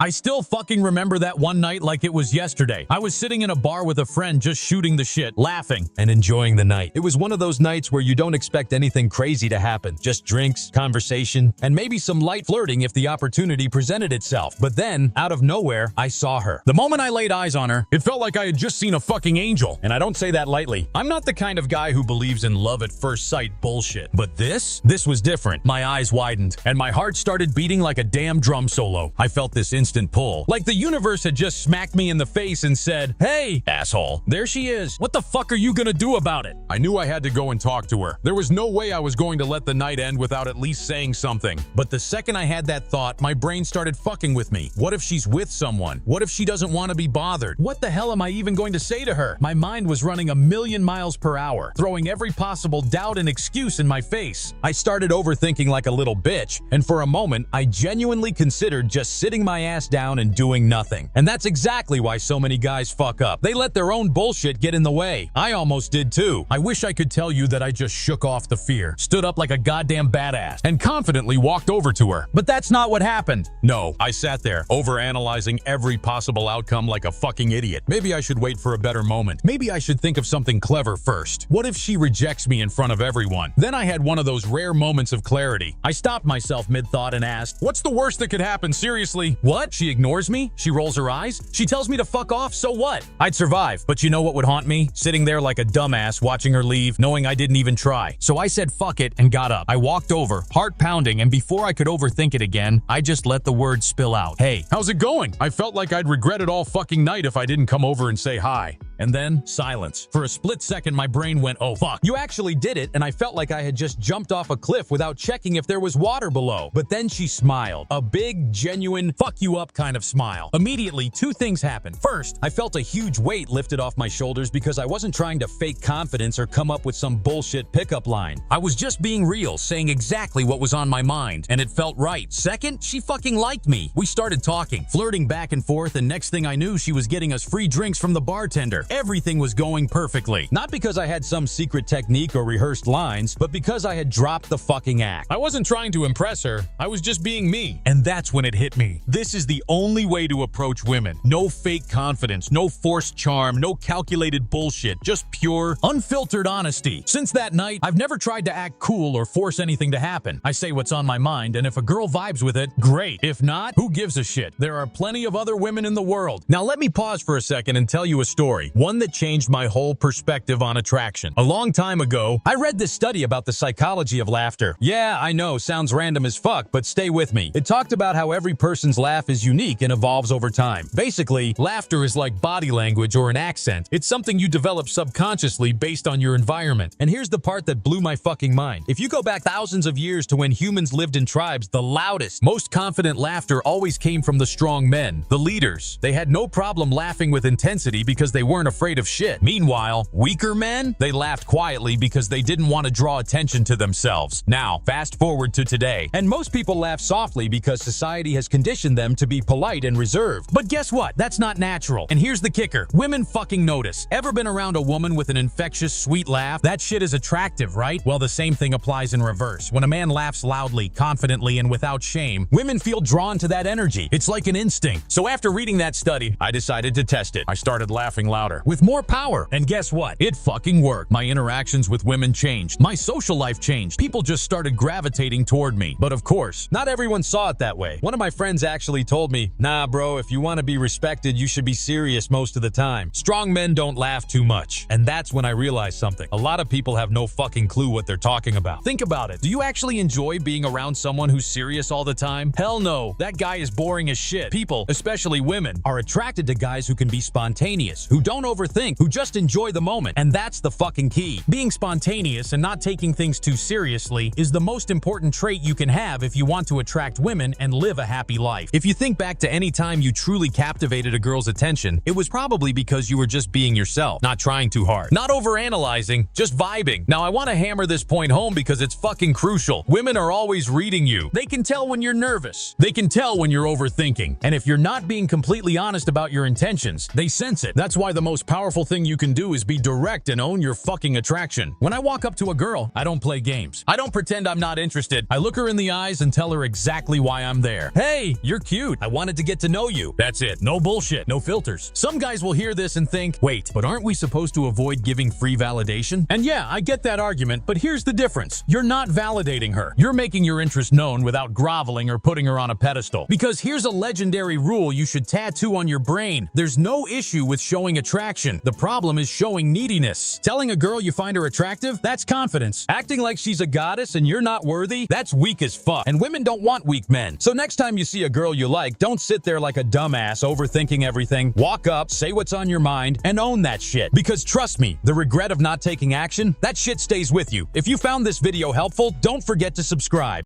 I still fucking remember that one night like it was yesterday. I was sitting in a bar with a friend just shooting the shit, laughing, and enjoying the night. It was one of those nights where you don't expect anything crazy to happen. Just drinks, conversation, and maybe some light flirting if the opportunity presented itself. But then, out of nowhere, I saw her. The moment I laid eyes on her, it felt like I had just seen a fucking angel. And I don't say that lightly. I'm not the kind of guy who believes in love at first sight bullshit. But this was different. My eyes widened, and my heart started beating like a damn drum solo. I felt this instant pull. Like the universe had just smacked me in the face and said, "Hey, asshole, there she is. What the fuck are you gonna do about it?" I knew I had to go and talk to her. There was no way I was going to let the night end without at least saying something. But the second I had that thought, my brain started fucking with me. What if she's with someone? What if she doesn't want to be bothered? What the hell am I even going to say to her? My mind was running a million miles per hour, throwing every possible doubt and excuse in my face. I started overthinking like a little bitch, and for a moment, I genuinely considered just sitting my ass down and doing nothing. And that's exactly why so many guys fuck up. They let their own bullshit get in the way. I almost did too. I wish I could tell you that I just shook off the fear, stood up like a goddamn badass, and confidently walked over to her. But that's not what happened. No, I sat there, overanalyzing every possible outcome like a fucking idiot. Maybe I should wait for a better moment. Maybe I should think of something clever first. What if she rejects me in front of everyone? Then I had one of those rare moments of clarity. I stopped myself mid-thought and asked, "What's the worst that could happen? Seriously?" What? She ignores me? She rolls her eyes? She tells me to fuck off? So what? I'd survive. But you know what would haunt me? Sitting there like a dumbass watching her leave, knowing I didn't even try. So I said fuck it and got up. I walked over, heart pounding, and before I could overthink it again, I just let the words spill out. "Hey, how's it going?" I felt like I'd regret it all fucking night if I didn't come over and say hi. And then, silence. For a split second, my brain went, "Oh fuck, you actually did it," and I felt like I had just jumped off a cliff without checking if there was water below. But then she smiled. A big, genuine, fuck you up kind of smile. Immediately, two things happened. First, I felt a huge weight lifted off my shoulders because I wasn't trying to fake confidence or come up with some bullshit pickup line. I was just being real, saying exactly what was on my mind, and it felt right. Second, she fucking liked me. We started talking, flirting back and forth, and next thing I knew, she was getting us free drinks from the bartender. Everything was going perfectly. Not because I had some secret technique or rehearsed lines, but because I had dropped the fucking act. I wasn't trying to impress her. I was just being me. And that's when it hit me. This is the only way to approach women. No fake confidence, no forced charm, no calculated bullshit, just pure, unfiltered honesty. Since that night, I've never tried to act cool or force anything to happen. I say what's on my mind, and if a girl vibes with it, great. If not, who gives a shit? There are plenty of other women in the world. Now let me pause for a second and tell you a story. One that changed my whole perspective on attraction. A long time ago, I read this study about the psychology of laughter. Yeah, I know, sounds random as fuck, but stay with me. It talked about how every person's laugh is unique and evolves over time. Basically, laughter is like body language or an accent. It's something you develop subconsciously based on your environment. And here's the part that blew my fucking mind. If you go back thousands of years to when humans lived in tribes, the loudest, most confident laughter always came from the strong men, the leaders. They had no problem laughing with intensity because they weren't afraid of shit. Meanwhile, weaker men, they laughed quietly because they didn't want to draw attention to themselves. Now, fast forward to today, and most people laugh softly because society has conditioned them to be polite and reserved. But guess what? That's not natural. And here's the kicker. Women fucking notice. Ever been around a woman with an infectious, sweet laugh? That shit is attractive, right? Well, the same thing applies in reverse. When a man laughs loudly, confidently, and without shame, women feel drawn to that energy. It's like an instinct. So after reading that study, I decided to test it. I started laughing louder, with more power. And guess what? It fucking worked. My interactions with women changed. My social life changed. People just started gravitating toward me. But of course, not everyone saw it that way. One of my friends actually told me, "Nah, bro, if you want to be respected, you should be serious most of the time. Strong men don't laugh too much." And that's when I realized something. A lot of people have no fucking clue what they're talking about. Think about it. Do you actually enjoy being around someone who's serious all the time? Hell no. That guy is boring as shit. People, especially women, are attracted to guys who can be spontaneous, who don't overthink, who just enjoy the moment. And that's the fucking key. Being spontaneous and not taking things too seriously is the most important trait you can have if you want to attract women and live a happy life. If you think back to any time you truly captivated a girl's attention, it was probably because you were just being yourself, not trying too hard, not overanalyzing, just vibing. Now I want to hammer this point home because it's fucking crucial. Women are always reading you. They can tell when you're nervous. They can tell when you're overthinking. And if you're not being completely honest about your intentions, they sense it. That's why the most powerful thing you can do is be direct and own your fucking attraction. When I walk up to a girl, I don't play games. I don't pretend I'm not interested. I look her in the eyes and tell her exactly why I'm there. Hey, you're cute. I wanted to get to know you. That's it. No bullshit. No filters. Some guys will hear this and think, wait, but aren't we supposed to avoid giving free validation? And yeah, I get that argument, but here's the difference. You're not validating her. You're making your interest known without groveling or putting her on a pedestal. Because here's a legendary rule you should tattoo on your brain. There's no issue with showing attraction. The problem is showing neediness. Telling a girl you find her attractive? That's confidence. Acting like she's a goddess and you're not worthy? That's weak as fuck. And women don't want weak men. So next time you see a girl you like, don't sit there like a dumbass overthinking everything. Walk up, say what's on your mind, and own that shit. Because trust me, the regret of not taking action, that shit stays with you. If you found this video helpful, don't forget to subscribe.